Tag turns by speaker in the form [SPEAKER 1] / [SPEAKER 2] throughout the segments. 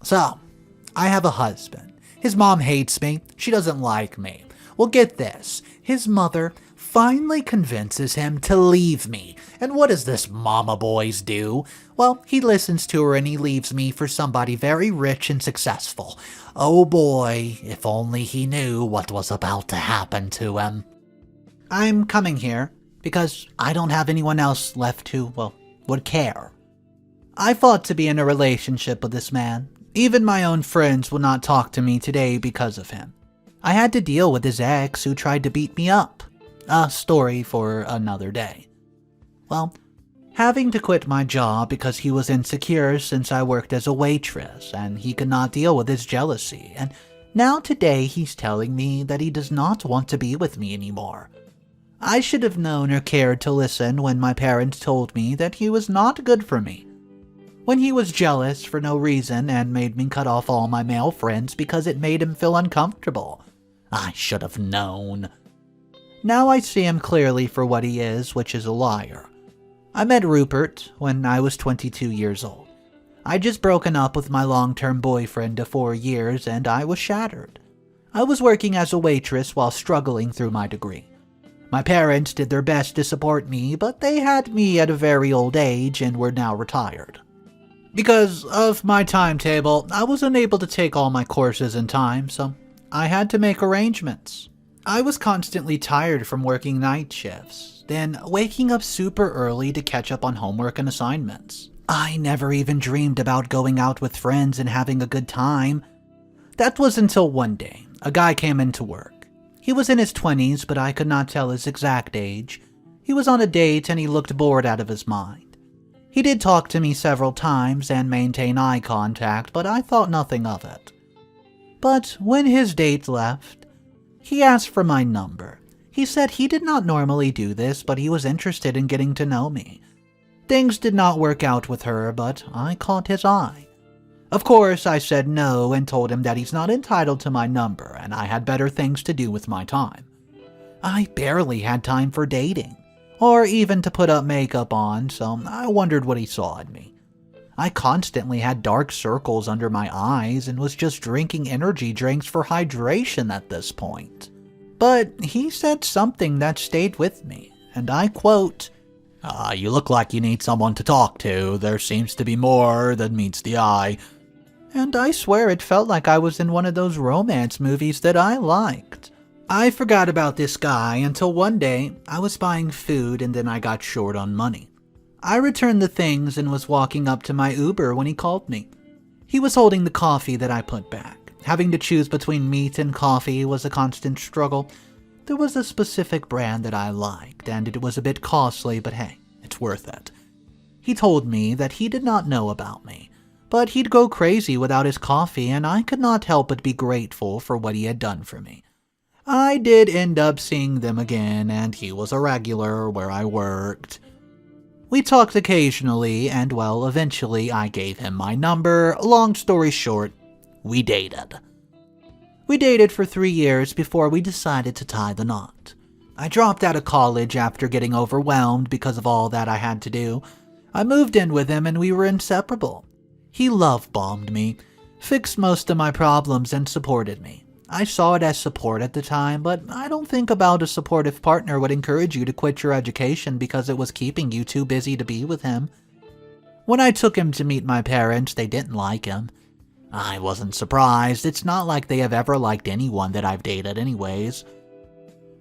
[SPEAKER 1] So, I have a husband. His mom hates me. She doesn't like me. Well, get this. His mother finally convinces him to leave me. And what does this mama boys do? Well, he listens to her and he leaves me for somebody very rich and successful. Oh boy, if only he knew what was about to happen to him. I'm coming here because I don't have anyone else left who, well, would care. I fought to be in a relationship with this man. Even my own friends will not talk to me today because of him. I had to deal with his ex who tried to beat me up. A story for another day. Well, having to quit my job because he was insecure since I worked as a waitress and he could not deal with his jealousy, and now today he's telling me that he does not want to be with me anymore. I should have known or cared to listen when my parents told me that he was not good for me. When he was jealous for no reason and made me cut off all my male friends because it made him feel uncomfortable. I should have known. Now I see him clearly for what he is, which is a liar. I met Rupert when I was 22 years old. I'd just broken up with my long-term boyfriend of 4 years and I was shattered. I was working as a waitress while struggling through my degree. My parents did their best to support me, but they had me at a very old age and were now retired. Because of my timetable, I was unable to take all my courses in time, so I had to make arrangements. I was constantly tired from working night shifts, then waking up super early to catch up on homework and assignments. I never even dreamed about going out with friends and having a good time. That was until one day, a guy came into work. He was in his 20s, but I could not tell his exact age. He was on a date and he looked bored out of his mind. He did talk to me several times and maintain eye contact, but I thought nothing of it. But when his date left, he asked for my number. He said he did not normally do this, but he was interested in getting to know me. Things did not work out with her, but I caught his eye. Of course, I said no and told him that he's not entitled to my number and I had better things to do with my time. I barely had time for dating, or even to put up makeup on, so I wondered what he saw in me. I constantly had dark circles under my eyes and was just drinking energy drinks for hydration at this point. But he said something that stayed with me, and I quote, "You look like you need someone to talk to. There seems to be more than meets the eye." And I swear it felt like I was in one of those romance movies that I liked. I forgot about this guy until one day I was buying food and then I got short on money. I returned the things and was walking up to my Uber when he called me. He was holding the coffee that I put back. Having to choose between meat and coffee was a constant struggle. There was a specific brand that I liked and it was a bit costly, but hey, it's worth it. He told me that he did not know about me, but he'd go crazy without his coffee and I could not help but be grateful for what he had done for me. I did end up seeing them again, and he was a regular where I worked. We talked occasionally, and well, eventually I gave him my number. Long story short, we dated. We dated for 3 years before we decided to tie the knot. I dropped out of college after getting overwhelmed because of all that I had to do. I moved in with him and we were inseparable. He love-bombed me, fixed most of my problems, and supported me. I saw it as support at the time, but I don't think about a supportive partner would encourage you to quit your education because it was keeping you too busy to be with him. When I took him to meet my parents, they didn't like him. I wasn't surprised. It's not like they have ever liked anyone that I've dated anyways.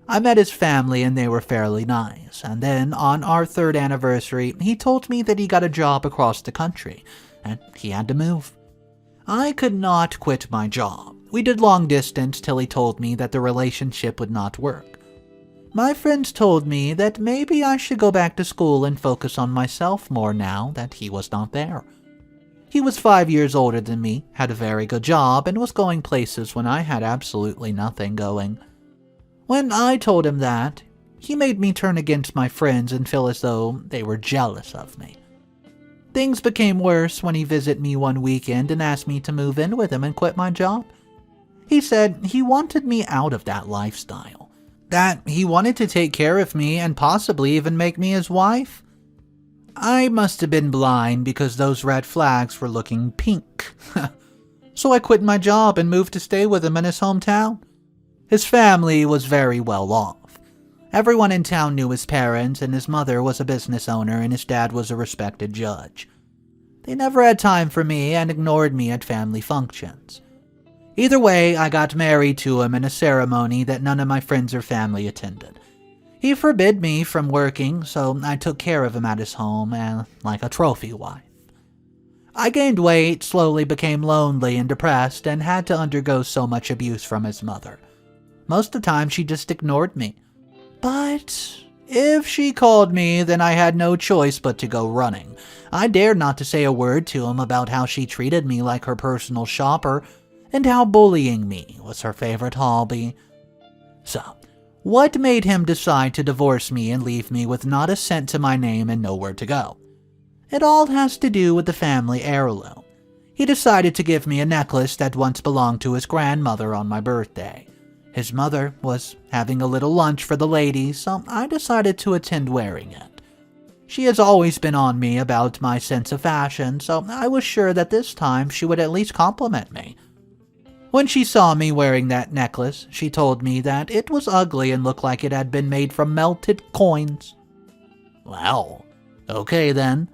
[SPEAKER 1] I met his family and they were fairly nice, and then on our 3rd anniversary, he told me that he got a job across the country, and he had to move. I could not quit my job. We did long distance till he told me that the relationship would not work. My friends told me that maybe I should go back to school and focus on myself more now that he was not there. He was 5 years older than me, had a very good job, and was going places when I had absolutely nothing going. When I told him that, he made me turn against my friends and feel as though they were jealous of me. Things became worse when he visited me one weekend and asked me to move in with him and quit my job. He said he wanted me out of that lifestyle, that he wanted to take care of me and possibly even make me his wife. I must have been blind because those red flags were looking pink. so I quit my job and moved to stay with him in his hometown. His family was very well off. Everyone in town knew his parents, and his mother was a business owner and his dad was a respected judge. They never had time for me and ignored me at family functions. Either way, I got married to him in a ceremony that none of my friends or family attended. He forbid me from working, so I took care of him at his home like a trophy wife. I gained weight, slowly became lonely and depressed, and had to undergo so much abuse from his mother. Most of the time, she just ignored me. But if she called me, then I had no choice but to go running. I dared not to say a word to him about how she treated me like her personal shopper, and how bullying me was her favorite hobby. So, what made him decide to divorce me and leave me with not a cent to my name and nowhere to go? It all has to do with the family heirloom. He decided to give me a necklace that once belonged to his grandmother on my birthday. His mother was having a little lunch for the ladies, so I decided to attend wearing it. She has always been on me about my sense of fashion, so I was sure that this time she would at least compliment me. When she saw me wearing that necklace, she told me that it was ugly and looked like it had been made from melted coins. Well, okay then.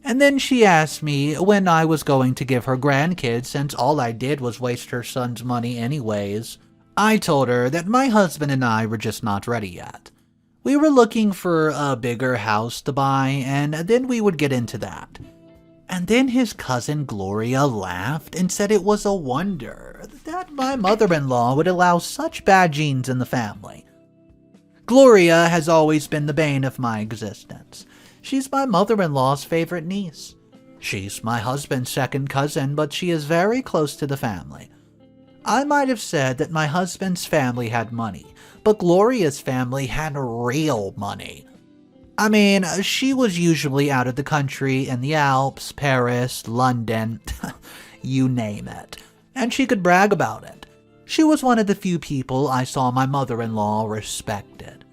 [SPEAKER 1] And then she asked me when I was going to give her grandkids, since all I did was waste her son's money anyways. I told her that my husband and I were just not ready yet. We were looking for a bigger house to buy, and then we would get into that. And then his cousin Gloria laughed and said it was a wonder that my mother-in-law would allow such bad genes in the family. Gloria has always been the bane of my existence. She's my mother-in-law's favorite niece. She's my husband's second cousin, but she is very close to the family. I might have said that my husband's family had money, but Gloria's family had real money. I mean, she was usually out of the country in the Alps, Paris, London, you name it, and she could brag about it. She was one of the few people I saw my mother-in-law respected.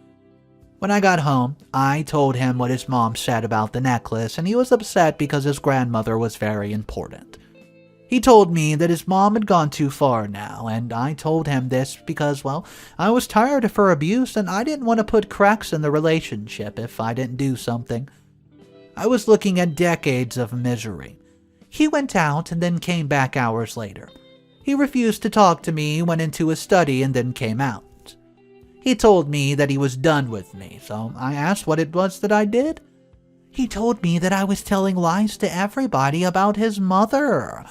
[SPEAKER 1] When I got home, I told him what his mom said about the necklace, and he was upset because his grandmother was very important. He told me that his mom had gone too far now, and I told him this because, well, I was tired of her abuse and I didn't want to put cracks in the relationship if I didn't do something. I was looking at decades of misery. He went out and then came back hours later. He refused to talk to me, went into his study, and then came out. He told me that he was done with me, so I asked what it was that I did. He told me that I was telling lies to everybody about his mother.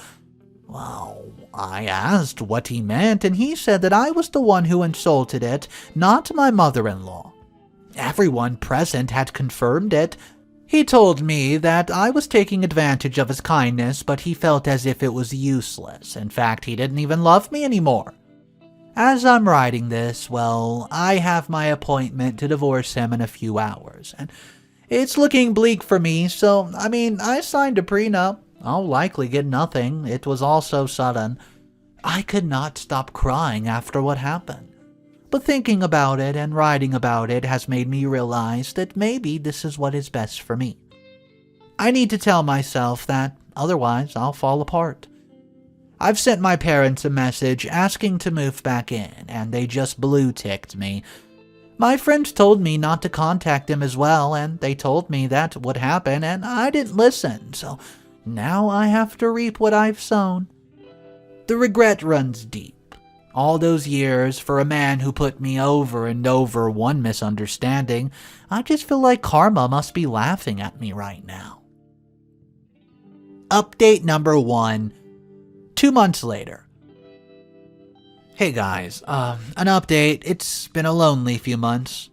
[SPEAKER 1] Well, I asked what he meant, and he said that I was the one who insulted it, not my mother-in-law. Everyone present had confirmed it. He told me that I was taking advantage of his kindness, but he felt as if it was useless. In fact, he didn't even love me anymore. As I'm writing this, well, I have my appointment to divorce him in a few hours, and it's looking bleak for me, so, I signed a prenup. I'll likely get nothing. It was all so sudden. I could not stop crying after what happened. But thinking about it and writing about it has made me realize that maybe this is what is best for me. I need to tell myself that, otherwise I'll fall apart. I've sent my parents a message asking to move back in, and they just blue-ticked me. My friends told me not to contact them as well, and they told me that would happen, and I didn't listen, so now I have to reap what I've sown. The regret runs deep. All those years for a man who put me over and over one misunderstanding, I just feel like karma must be laughing at me right now. Update number 1. 2 months later. Hey guys, an update. It's been a lonely few months.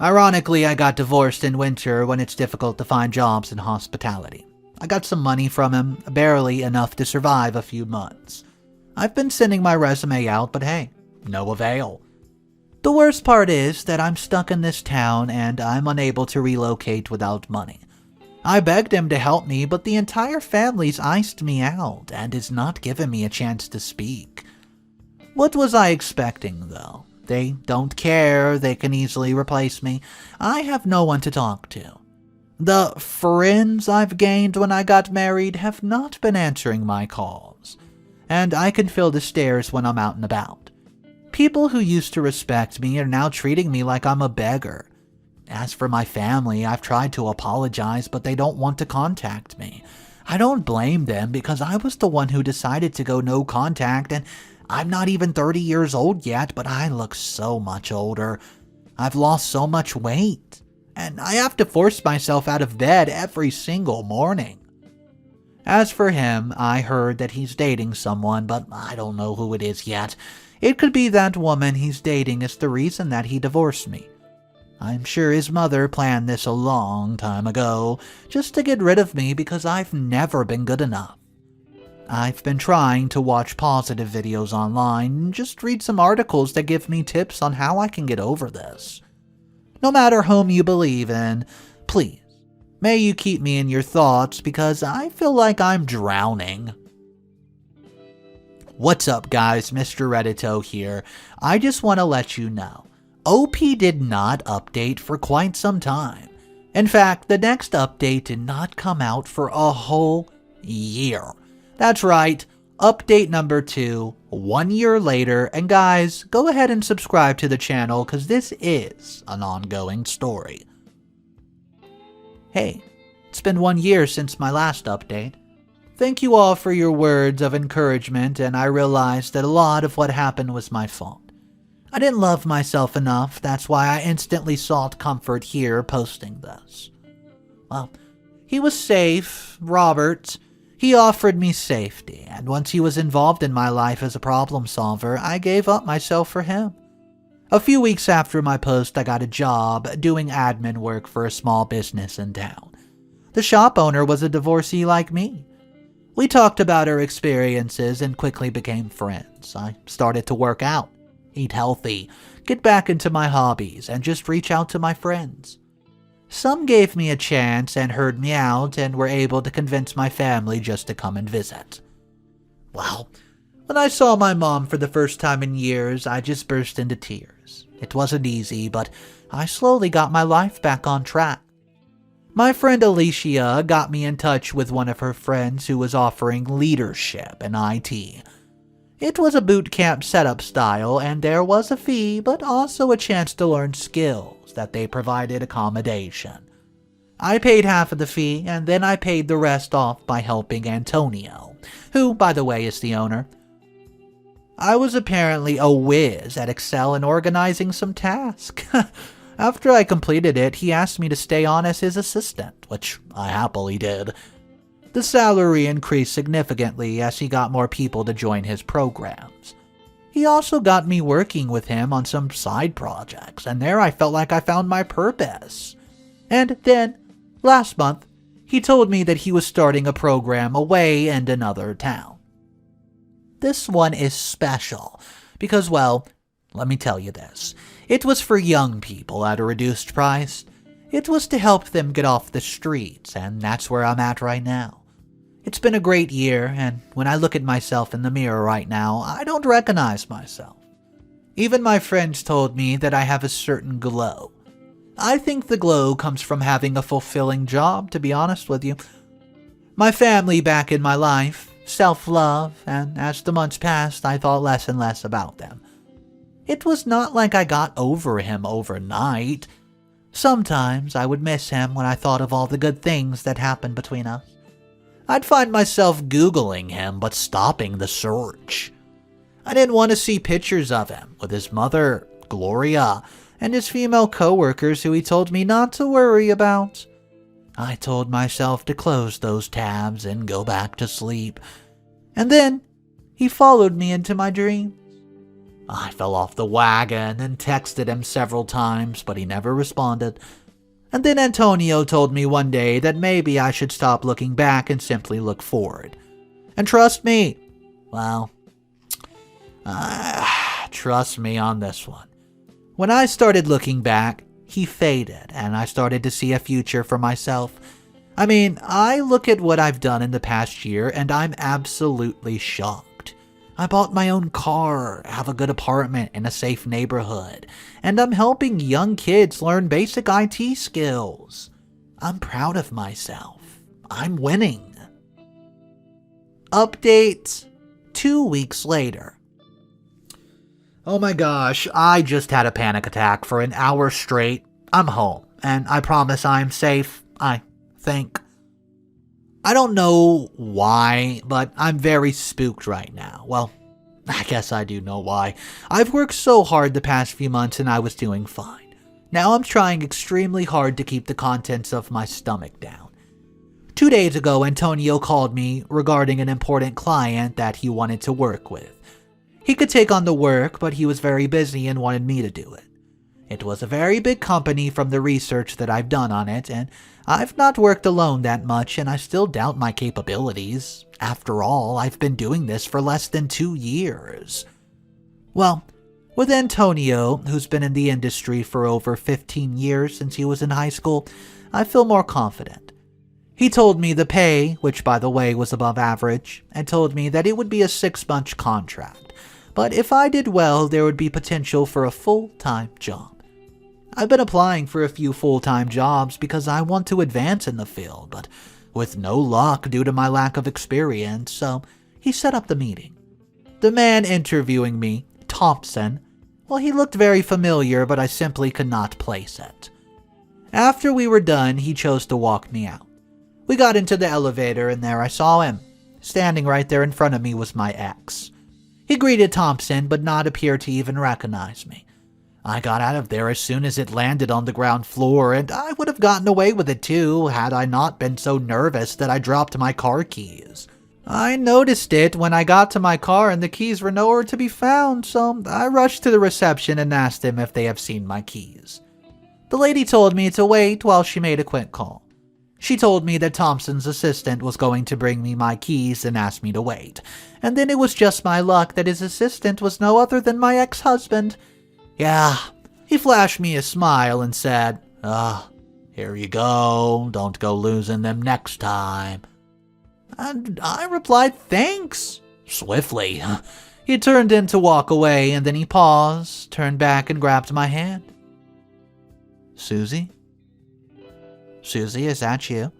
[SPEAKER 1] Ironically, I got divorced in winter when it's difficult to find jobs in hospitality. I got some money from him, barely enough to survive a few months. I've been sending my resume out, but hey, no avail. The worst part is that I'm stuck in this town and I'm unable to relocate without money. I begged him to help me, but the entire family's iced me out and is not giving me a chance to speak. What was I expecting, though? They don't care, they can easily replace me. I have no one to talk to. The friends I've gained when I got married have not been answering my calls. and I can feel the stares when I'm out and about. People who used to respect me are now treating me like I'm a beggar. As for my family, I've tried to apologize, but they don't want to contact me. I don't blame them because I was the one who decided to go no contact, and I'm not even 30 years old yet, but I look so much older. I've lost so much weight, and I have to force myself out of bed every single morning. As for him, I heard that he's dating someone, but I don't know who it is yet. It could be that woman he's dating is the reason that he divorced me. I'm sure his mother planned this a long time ago, just to get rid of me because I've never been good enough. I've been trying to watch positive videos online and just read some articles that give me tips on how I can get over this. No matter whom you believe in, please, may you keep me in your thoughts because I feel like I'm drowning. What's up guys, Mr. Reddito here. I just want to let you know, OP did not update for quite some time. In fact, the next update did not come out for a whole year. That's right, update number 2, 1 year later, and guys, go ahead and subscribe to the channel because this is an ongoing story. Hey, it's been 1 year since my last update. Thank you all for your words of encouragement, and I realized that a lot of what happened was my fault. I didn't love myself enough, that's why I instantly sought comfort here posting this. Well, he was safe, Robert. He offered me safety, and once he was involved in my life as a problem solver, I gave up myself for him. A few weeks after my post, I got a job doing admin work for a small business in town. The shop owner was a divorcee like me. We talked about our experiences and quickly became friends. I started to work out, eat healthy, get back into my hobbies, and just reach out to my friends. Some gave me a chance and heard me out and were able to convince my family just to come and visit. Well, when I saw my mom for the first time in years, I just burst into tears. It wasn't easy, but I slowly got my life back on track. My friend Alicia got me in touch with one of her friends who was offering leadership in IT. It was a boot camp setup style, and there was a fee, but also a chance to learn skills that they provided accommodation. I paid half of the fee, and then I paid the rest off by helping Antonio, who, by the way, is the owner. I was apparently a whiz at Excel and organizing some tasks. After I completed it, he asked me to stay on as his assistant, which I happily did. The salary increased significantly as he got more people to join his programs. He also got me working with him on some side projects, and there I felt like I found my purpose. And then, last month, he told me that he was starting a program away in another town. This one is special because, well, let me tell you this. It was for young people at a reduced price. It was to help them get off the streets, and that's where I'm at right now. It's been a great year, and when I look at myself in the mirror right now, I don't recognize myself. Even my friends told me that I have a certain glow. I think the glow comes from having a fulfilling job, to be honest with you. My family back in my life, self-love, and as the months passed, I thought less and less about them. It was not like I got over him overnight. Sometimes I would miss him when I thought of all the good things that happened between us. I'd find myself Googling him but stopping the search. I didn't want to see pictures of him with his mother, Gloria, and his female co-workers who he told me not to worry about. I told myself to close those tabs and go back to sleep. And then he followed me into my dreams. I fell off the wagon and texted him several times, but he never responded. And then Antonio told me one day that maybe I should stop looking back and simply look forward. And trust me, well, trust me on this one. When I started looking back, he faded and I started to see a future for myself. I mean, I look at what I've done in the past year and I'm absolutely shocked. I bought my own car, have a good apartment in a safe neighborhood, and I'm helping young kids learn basic IT skills. I'm proud of myself. I'm winning. Update 2 weeks later. Oh my gosh, I just had a panic attack for an hour straight. I'm home, and I promise I'm safe, I think. I don't know why, but I'm very spooked right now. Well, I guess I do know why. I've worked so hard the past few months and I was doing fine. Now I'm trying extremely hard to keep the contents of my stomach down. 2 days ago, Antonio called me regarding an important client that he wanted to work with. He could take on the work, but he was very busy and wanted me to do it. It was a very big company from the research that I've done on it, and I've not worked alone that much, and I still doubt my capabilities. After all, I've been doing this for less than 2 years. Well, with Antonio, who's been in the industry for over 15 years since he was in high school, I feel more confident. He told me the pay, which by the way was above average, and told me that it would be a 6-month contract. But if I did well, there would be potential for a full-time job. I've been applying for a few full-time jobs because I want to advance in the field, but with no luck due to my lack of experience, so he set up the meeting. The man interviewing me, Thompson, well, he looked very familiar, but I simply could not place it. After we were done, he chose to walk me out. We got into the elevator, and there I saw him. Standing right there in front of me was my ex. He greeted Thompson, but not appear to even recognize me. I got out of there as soon as it landed on the ground floor, and I would have gotten away with it too had I not been so nervous that I dropped my car keys. I noticed it when I got to my car and the keys were nowhere to be found, so I rushed to the reception and asked them if they have seen my keys. The lady told me to wait while she made a quick call. She told me that Thompson's assistant was going to bring me my keys and asked me to wait. And then it was just my luck that his assistant was no other than my ex-husband. Yeah, he flashed me a smile and said, here you go, don't go losing them next time. And I replied, thanks, swiftly. He turned in to walk away, and then he paused, turned back, and grabbed my hand. Susie? Susie, is that you?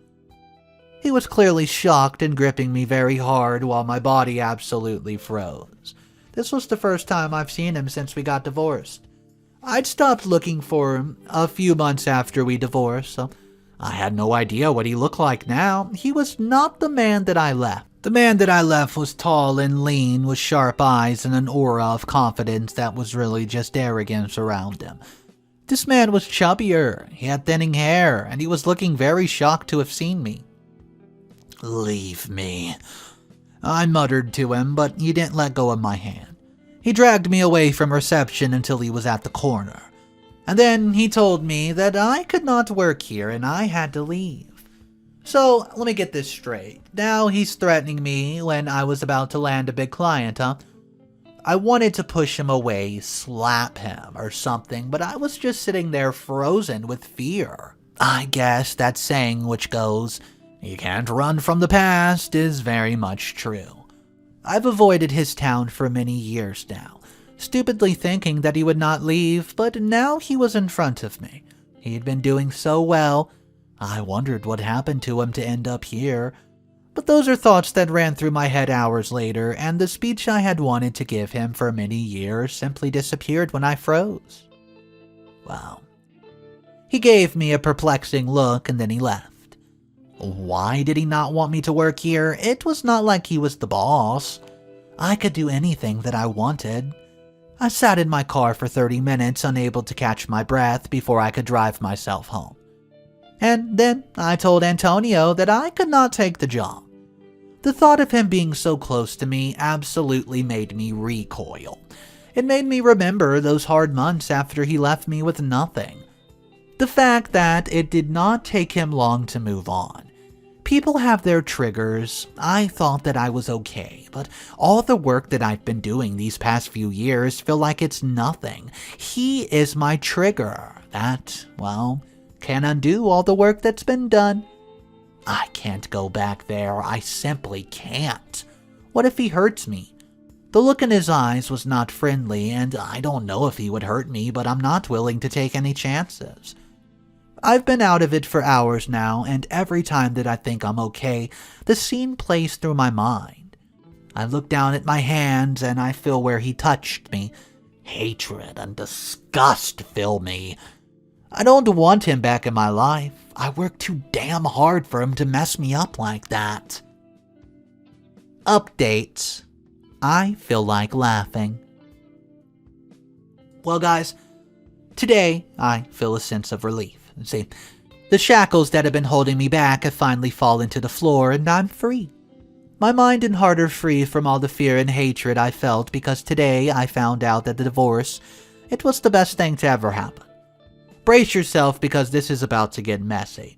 [SPEAKER 1] He was clearly shocked and gripping me very hard while my body absolutely froze. This was the first time I've seen him since we got divorced. I'd stopped looking for him a few months after we divorced, so I had no idea what he looked like now. He was not the man that I left. The man that I left was tall and lean with sharp eyes and an aura of confidence that was really just arrogance around him. This man was chubbier, he had thinning hair, and he was looking very shocked to have seen me. Leave me, I muttered to him, but he didn't let go of my hand. He dragged me away from reception until he was at the corner, and then he told me that I could not work here and I had to leave. So, let me get this straight. Now he's threatening me when I was about to land a big client, huh? I wanted to push him away, slap him or something, but I was just sitting there frozen with fear. I guess that saying which goes, you can't run from the past, is very much true. I've avoided his town for many years now, stupidly thinking that he would not leave, but now he was in front of me. He'd been doing so well. I wondered what happened to him to end up here. But those are thoughts that ran through my head hours later, and the speech I had wanted to give him for many years simply disappeared when I froze. Wow. He gave me a perplexing look and then he left. Why did he not want me to work here? It was not like he was the boss. I could do anything that I wanted. I sat in my car for 30 minutes, unable to catch my breath before I could drive myself home. And then I told Antonio that I could not take the job. The thought of him being so close to me absolutely made me recoil. It made me remember those hard months after he left me with nothing. The fact that it did not take him long to move on. People have their triggers. I thought that I was okay, but all the work that I've been doing these past few years feel like it's nothing. He is my trigger. That, well, can undo all the work that's been done. I can't go back there. I simply can't. What if he hurts me? The look in his eyes was not friendly, and I don't know if he would hurt me, but I'm not willing to take any chances. I've been out of it for hours now, and every time that I think I'm okay, the scene plays through my mind. I look down at my hands and I feel where he touched me. Hatred and disgust fill me. I don't want him back in my life. I worked too damn hard for him to mess me up like that. Updates. I feel like laughing. Well, guys, today I feel a sense of relief. See, the shackles that have been holding me back have finally fallen to the floor and I'm free. My mind and heart are free from all the fear and hatred I felt because today I found out that the divorce, it was the best thing to ever happen. Brace yourself because this is about to get messy.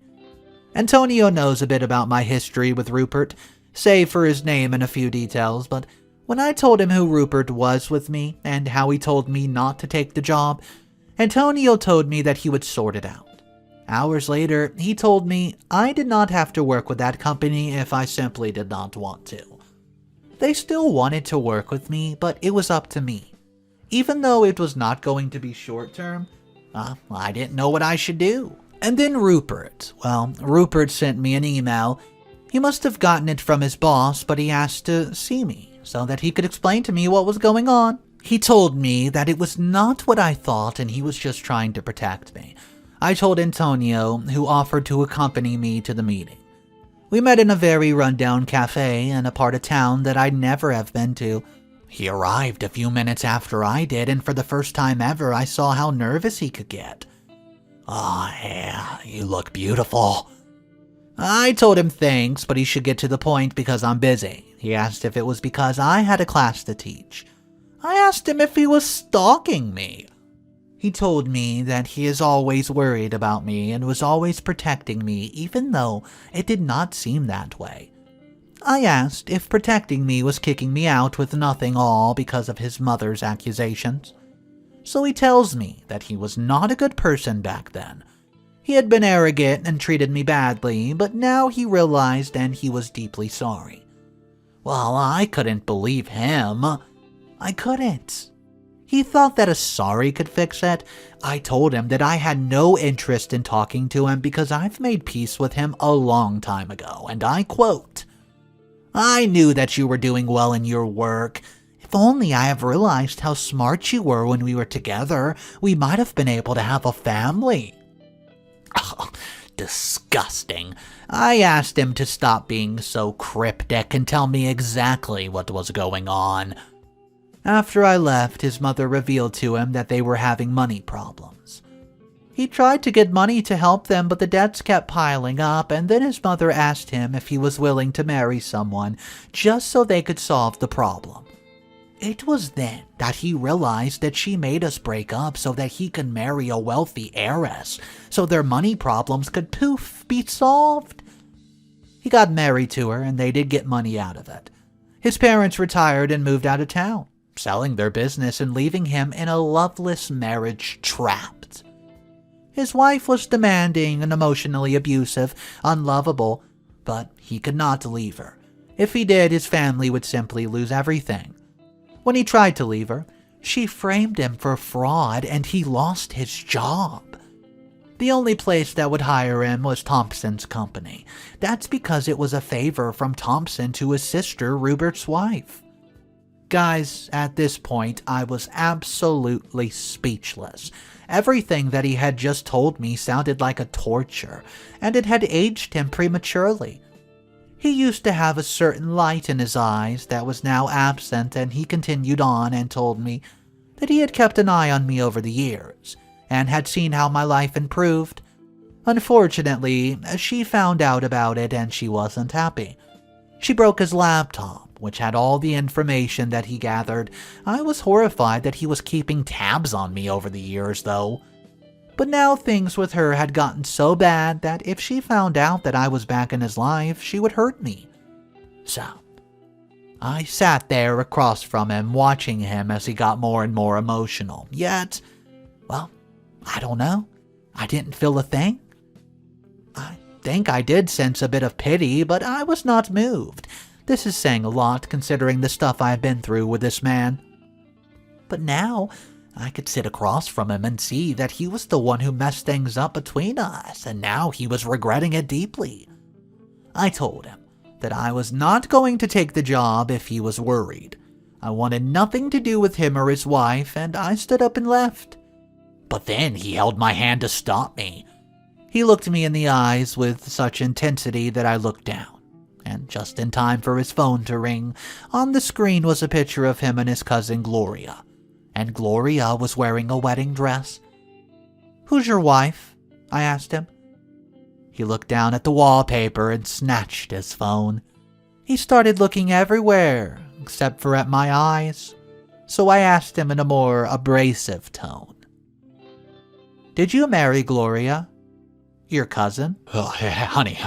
[SPEAKER 1] Antonio knows a bit about my history with Rupert, save for his name and a few details, but when I told him who Rupert was with me and how he told me not to take the job, Antonio told me that he would sort it out. Hours later, he told me I did not have to work with that company if I simply did not want to. They still wanted to work with me, but it was up to me. Even though it was not going to be short-term, I didn't know what I should do. And then Rupert. Well, Rupert sent me an email. He must have gotten it from his boss, but he asked to see me so that he could explain to me what was going on. He told me that it was not what I thought and he was just trying to protect me. I told Antonio, who offered to accompany me to the meeting. We met in a very rundown cafe in a part of town that I'd never have been to. He arrived a few minutes after I did, and for the first time ever, I saw how nervous he could get. "Oh, yeah, you look beautiful." I told him thanks, but he should get to the point because I'm busy. He asked if it was because I had a class to teach. I asked him if he was stalking me. He told me that he is always worried about me and was always protecting me, even though it did not seem that way. I asked if protecting me was kicking me out with nothing all because of his mother's accusations. So he tells me that he was not a good person back then. He had been arrogant and treated me badly, but now he realized and he was deeply sorry. Well, I couldn't believe him. I couldn't. He thought that a sorry could fix it. I told him that I had no interest in talking to him because I've made peace with him a long time ago, and I quote, "I knew that you were doing well in your work. If only I have realized how smart you were when we were together, we might have been able to have a family." Oh, disgusting. I asked him to stop being so cryptic and tell me exactly what was going on. After I left, his mother revealed to him that they were having money problems. He tried to get money to help them, but the debts kept piling up, and then his mother asked him if he was willing to marry someone just so they could solve the problem. It was then that he realized that she made us break up so that he could marry a wealthy heiress, so their money problems could be solved. He got married to her, and they did get money out of it. His parents retired and moved out of town, selling their business and leaving him in a loveless marriage trapped. His wife was demanding and emotionally abusive, unlovable, but he could not leave her. If he did, his family would simply lose everything. When he tried to leave her, she framed him for fraud and he lost his job. The only place that would hire him was Thompson's company. That's because it was a favor from Thompson to his sister, Rupert's wife. Guys, at this point, I was absolutely speechless. Everything that he had just told me sounded like a torture, and it had aged him prematurely. He used to have a certain light in his eyes that was now absent, and he continued on and told me that he had kept an eye on me over the years, and had seen how my life improved. Unfortunately, she found out about it and she wasn't happy. She broke his laptop, which had all the information that he gathered. I was horrified that he was keeping tabs on me over the years, though. But now things with her had gotten so bad that if she found out that I was back in his life, she would hurt me. So, I sat there across from him, watching him as he got more and more emotional. Yet, well, I don't know. I didn't feel a thing. I think I did sense a bit of pity, but I was not moved. This is saying a lot considering the stuff I've been through with this man. But now, I could sit across from him and see that he was the one who messed things up between us, and now he was regretting it deeply. I told him, that I was not going to take the job if he was worried. I wanted nothing to do with him or his wife, and I stood up and left. But then he held my hand to stop me. He looked me in the eyes with such intensity that I looked down, and just in time for his phone to ring, on the screen was a picture of him and his cousin Gloria, and Gloria was wearing a wedding dress. "Who's your wife?" I asked him. He looked down at the wallpaper and snatched his phone. He started looking everywhere, except for at my eyes, so I asked him in a more abrasive tone, "Did you marry Gloria? Your cousin?"
[SPEAKER 2] Oh, honey,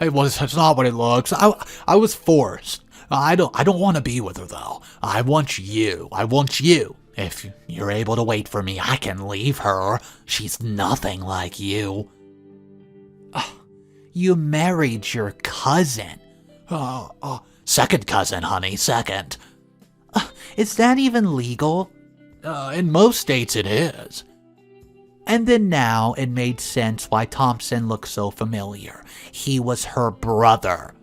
[SPEAKER 2] it's not what it looks. I was forced. I don't want to be with her, though. I want you. If you're able to wait for me, I can leave her. She's nothing like you.
[SPEAKER 1] You married your cousin?
[SPEAKER 2] Second cousin, honey, second.
[SPEAKER 1] Is that even legal?
[SPEAKER 2] In most states it is.
[SPEAKER 1] And then now it made sense why Thompson looked so familiar. He was her brother.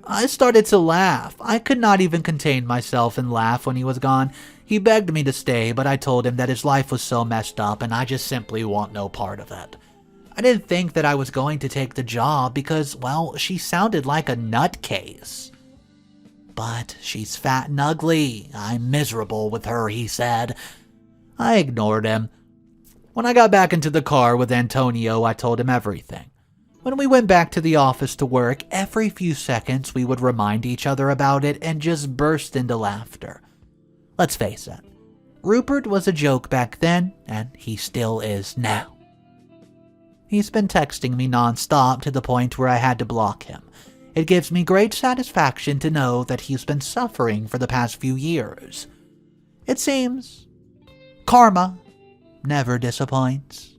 [SPEAKER 1] I started to laugh. I could not even contain myself and laugh when he was gone. He begged me to stay, but I told him that his life was so messed up and I just simply want no part of it. I didn't think that I was going to take the job because, well, she sounded like a nutcase. But she's fat and ugly. I'm miserable with her, he said. I ignored him. When I got back into the car with Antonio, I told him everything. When we went back to the office to work, every few seconds we would remind each other about it and just burst into laughter. Let's face it, Rupert was a joke back then, and he still is now. He's been texting me nonstop to the point where I had to block him. It gives me great satisfaction to know that he's been suffering for the past few years. It seems karma never disappoints.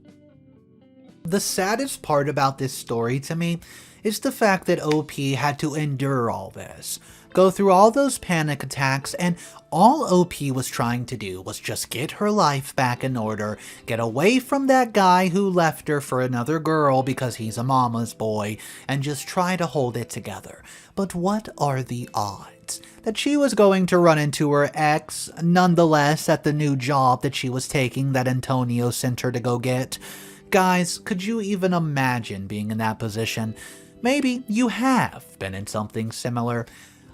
[SPEAKER 1] The saddest part about this story to me is the fact that OP had to endure all this, go through all those panic attacks, and all OP was trying to do was just get her life back in order, get away from that guy who left her for another girl because he's a mama's boy, and just try to hold it together. But what are the odds that she was going to run into her ex, nonetheless, at the new job that she was taking that Antonio sent her to go get? Guys, could you even imagine being in that position? Maybe you have been in something similar.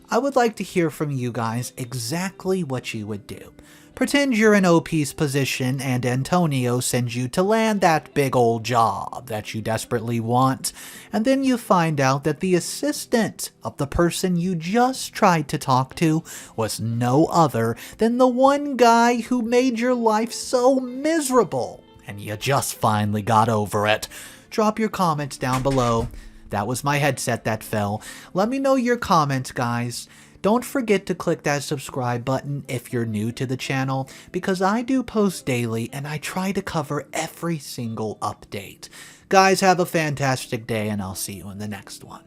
[SPEAKER 1] I would like to hear from you guys exactly what you would do. Pretend you're in OP's position and Antonio sends you to land that big old job that you desperately want, and then you find out that the assistant of the person you just tried to talk to was no other than the one guy who made your life so miserable, and you just finally got over it. Drop your comments down below. That was my headset that fell. Let me know your comments, guys. Don't forget to click that subscribe button if you're new to the channel, because I do post daily and I try to cover every single update. Guys, have a fantastic day and I'll see you in the next one.